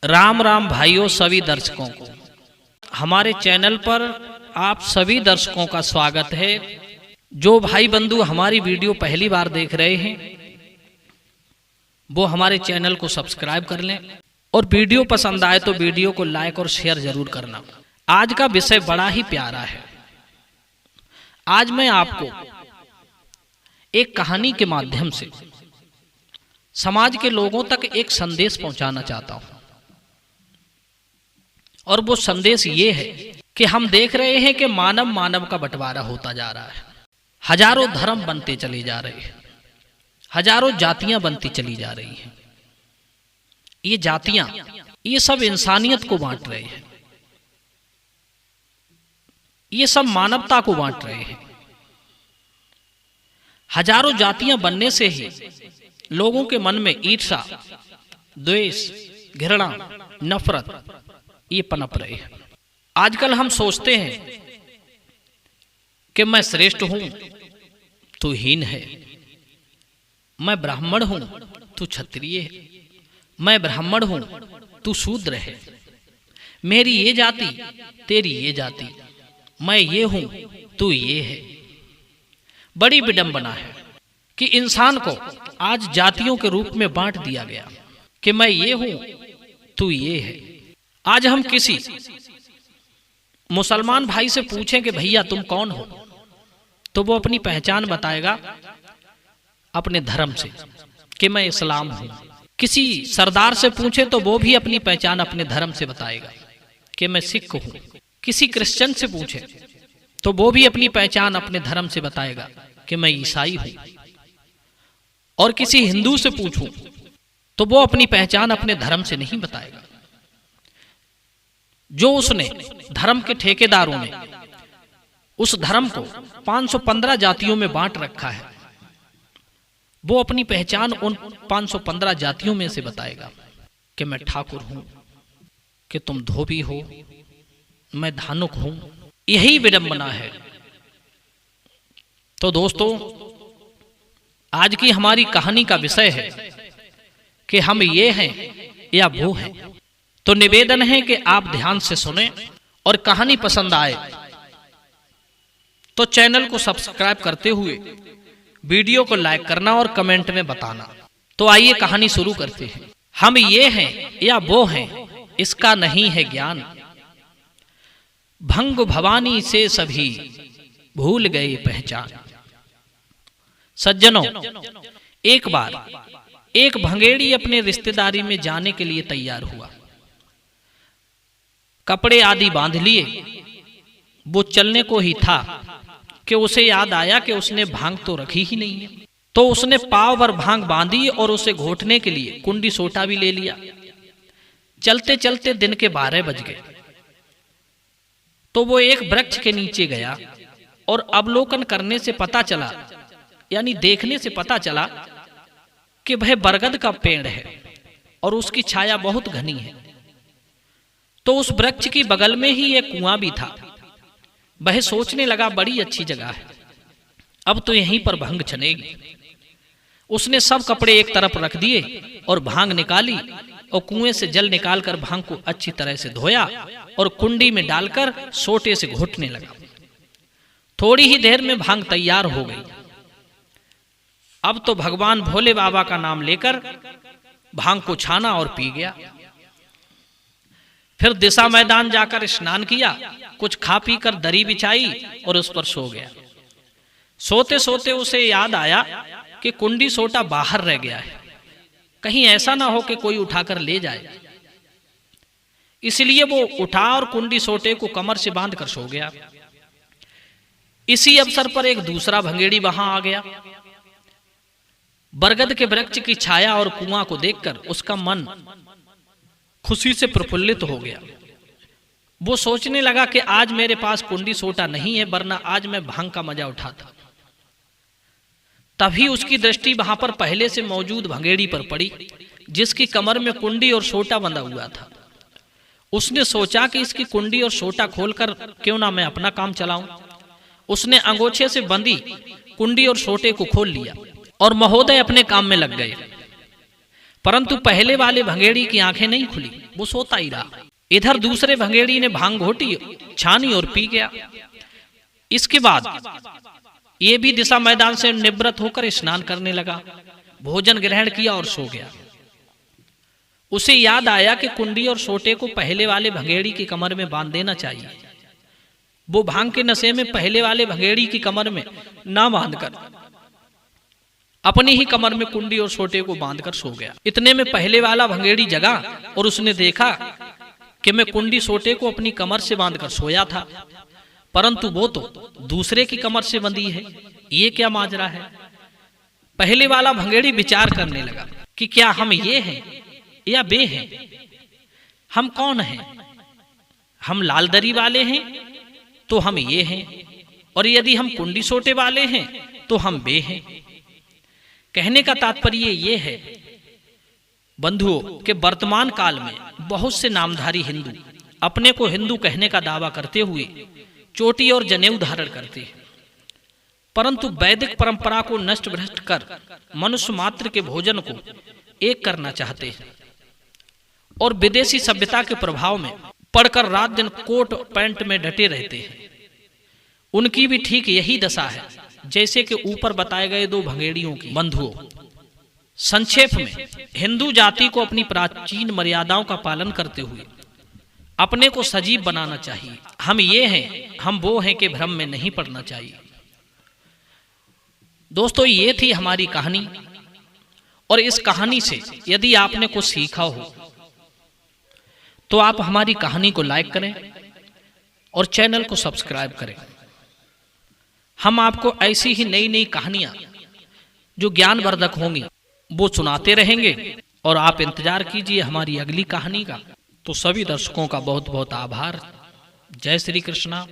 राम राम भाइयों सभी दर्शकों को हमारे चैनल पर आप सभी दर्शकों का स्वागत है। जो भाई बंधु हमारी वीडियो पहली बार देख रहे हैं वो हमारे चैनल को सब्सक्राइब कर लें और वीडियो पसंद आए तो वीडियो को लाइक और शेयर जरूर करना। आज का विषय बड़ा ही प्यारा है। आज मैं आपको एक कहानी के माध्यम से समाज के लोगों तक एक संदेश पहुंचाना चाहता हूं और वो संदेश ये है कि हम देख रहे हैं कि मानव का बंटवारा होता जा रहा है। हजारों धर्म बनते चले जा रहे हैं, हजारों जातियां बनती चली जा रही हैं। ये जातियां ये सब इंसानियत को बांट रहे हैं, ये सब मानवता को बांट रहे हैं। हजारों जातियां बनने से ही लोगों के मन में ईर्ष्या, द्वेष, घृणा, नफरत ये पनप रहे हैं। आजकल हम सोचते हैं कि मैं श्रेष्ठ हूं तू हीन है, मैं ब्राह्मण हूं तू क्षत्रिय है, मैं ब्राह्मण हूं तू शूद्र है, मेरी ये जाति तेरी ये जाति, मैं ये हूं तू ये है। बड़ी विडंबना है कि इंसान को आज जातियों के रूप में बांट दिया गया कि मैं ये हूं तू ये है। आज हम किसी मुसलमान भाई से पूछें कि भैया तुम कौन हो, तो वो अपनी पहचान बताएगा अपने धर्म से कि मैं इस्लाम हूं। किसी सरदार से पूछे तो वो भी अपनी पहचान अपने धर्म से बताएगा कि मैं सिख हूं। किसी क्रिश्चियन से पूछे तो वो भी अपनी पहचान अपने धर्म से बताएगा कि मैं ईसाई हूं। और किसी हिंदू से पूछूं तो वो अपनी पहचान अपने धर्म से नहीं बताएगा। जो उसने धर्म के ठेकेदारों ने उस धर्म को 515 जातियों में बांट रखा है, वो अपनी पहचान उन 515 जातियों में से बताएगा कि मैं ठाकुर हूं, कि तुम धोबी हो, मैं धानुक हूं। यही विडंबना है। तो दोस्तों, आज की हमारी कहानी का विषय है कि हम ये हैं या वो हैं। तो निवेदन है कि आप ध्यान से सुने और कहानी पसंद आए तो चैनल को सब्सक्राइब करते हुए वीडियो को लाइक करना और कमेंट में बताना। तो आइए कहानी शुरू करते हैं। हम ये हैं या वो हैं इसका नहीं है ज्ञान, भंग भवानी से सभी भूल गए पहचान। सज्जनों, एक बार एक भंगेड़ी अपने रिश्तेदारी में जाने के लिए तैयार हुआ। कपड़े आदि बांध लिए। वो चलने को ही था कि उसे याद आया कि उसने भांग तो रखी ही नहीं है। तो उसने पाव भर भांग बांधी और उसे घोटने के लिए कुंडी सोटा भी ले लिया। चलते चलते दिन के 12 बज गए। तो वो एक वृक्ष के नीचे गया और अवलोकन करने से पता चला, यानी देखने से पता चला कि वह बरगद का पेड़ है और उसकी छाया बहुत घनी है। तो उस वृक्ष की बगल में ही एक कुआं भी था। वह सोचने लगा बड़ी अच्छी जगह है, अब तो यहीं पर भांग छनेगी। उसने सब कपड़े एक तरफ रख दिए और भांग निकाली और कुएं से जल निकालकर भांग को अच्छी तरह से धोया और कुंडी में डालकर सोटे से घोटने लगा। थोड़ी ही देर में भांग तैयार हो गई। अब तो भगवान भोले बाबा का नाम लेकर भांग को छाना और पी गया। फिर दिशा मैदान जाकर स्नान किया, कुछ खा पी कर दरी बिछाई और उस पर सो गया। सोते सोते उसे याद आया कि कुंडी सोटा बाहर रह गया है, कहीं ऐसा ना हो कि कोई उठाकर ले जाए। इसलिए वो उठा और कुंडी सोटे को कमर से बांधकर सो गया। इसी अवसर पर एक दूसरा भंगेड़ी वहां आ गया। बरगद के वृक्ष की छाया और कुआं को देखकर उसका मन खुशी से प्रफुल्लित हो गया। वो सोचने लगा कि आज मेरे पास कुंडी सोटा नहीं है, वरना आज मैं भांग का मजा उठाता। तभी उसकी दृष्टि वहां पर पहले से मौजूद भंगेड़ी पर पड़ी, जिसकी कमर में कुंडी और सोटा बंधा हुआ था। उसने सोचा कि इसकी कुंडी और सोटा खोलकर क्यों ना मैं अपना काम चलाऊं। उसने अंगोछे से बंधी कुंडी और सोटे को खोल लिया और महोदय अपने काम में लग गए। परंतु पहले वाले भंगेड़ी की आंखें नहीं खुली, वो सोता ही रहा। इधर दूसरे भंगेड़ी ने भांग घोटी, छानी और पी गया। इसके बाद ये भी दिशा मैदान से निवृत्त होकर स्नान करने लगा, भोजन ग्रहण किया और सो गया। उसे याद आया कि कुंडी और सोटे को पहले वाले भंगेड़ी की कमर में बांध देना चाहिए। वो भांग के नशे में पहले वाले भंगेड़ी की कमर में ना बांधकर अपनी ही कमर में कुंडी और सोटे को बांधकर सो गया। इतने में पहले वाला भंगेड़ी जगा और उसने देखा कि मैं कुंडी सोटे को अपनी कमर से बांधकर सोया था, परंतु वो तो दूसरे की कमर से बंधी है, ये क्या माजरा है। पहले वाला भंगेड़ी विचार करने लगा कि क्या हम ये हैं या वे हैं, हम कौन हैं। हम लालदरी वाले हैं तो हम ये हैं, और यदि हम कुंडी सोटे वाले हैं तो हम वे हैं। कहने का तात्पर्य ये है बंधुओं के वर्तमान काल में बहुत से नामधारी हिंदू अपने को हिंदू कहने का दावा करते हुए चोटी और जनेऊ धारण करते हैं, परंतु वैदिक परंपरा को नष्ट भ्रष्ट कर मनुष्य मात्र के भोजन को एक करना चाहते हैं और विदेशी सभ्यता के प्रभाव में पढ़कर रात दिन कोट पैंट में डटे रहते हैं। उनकी भी ठीक यही दशा है जैसे कि ऊपर बताए गए दो भंगेड़ियों की। बंधुओं, संक्षेप में हिंदू जाति को अपनी प्राचीन मर्यादाओं का पालन करते हुए अपने को सजीव बनाना चाहिए। हम ये हैं, हम वो हैं के भ्रम में नहीं पड़ना चाहिए। दोस्तों, ये थी हमारी कहानी, और इस कहानी से यदि आपने कुछ सीखा हो तो आप हमारी कहानी को लाइक करें और चैनल को सब्सक्राइब करें। हम आपको ऐसी ही नई नई कहानियां जो ज्ञानवर्धक होंगी वो सुनाते रहेंगे, और आप इंतजार कीजिए हमारी अगली कहानी का। तो सभी दर्शकों का बहुत बहुत आभार। जय श्री कृष्णा।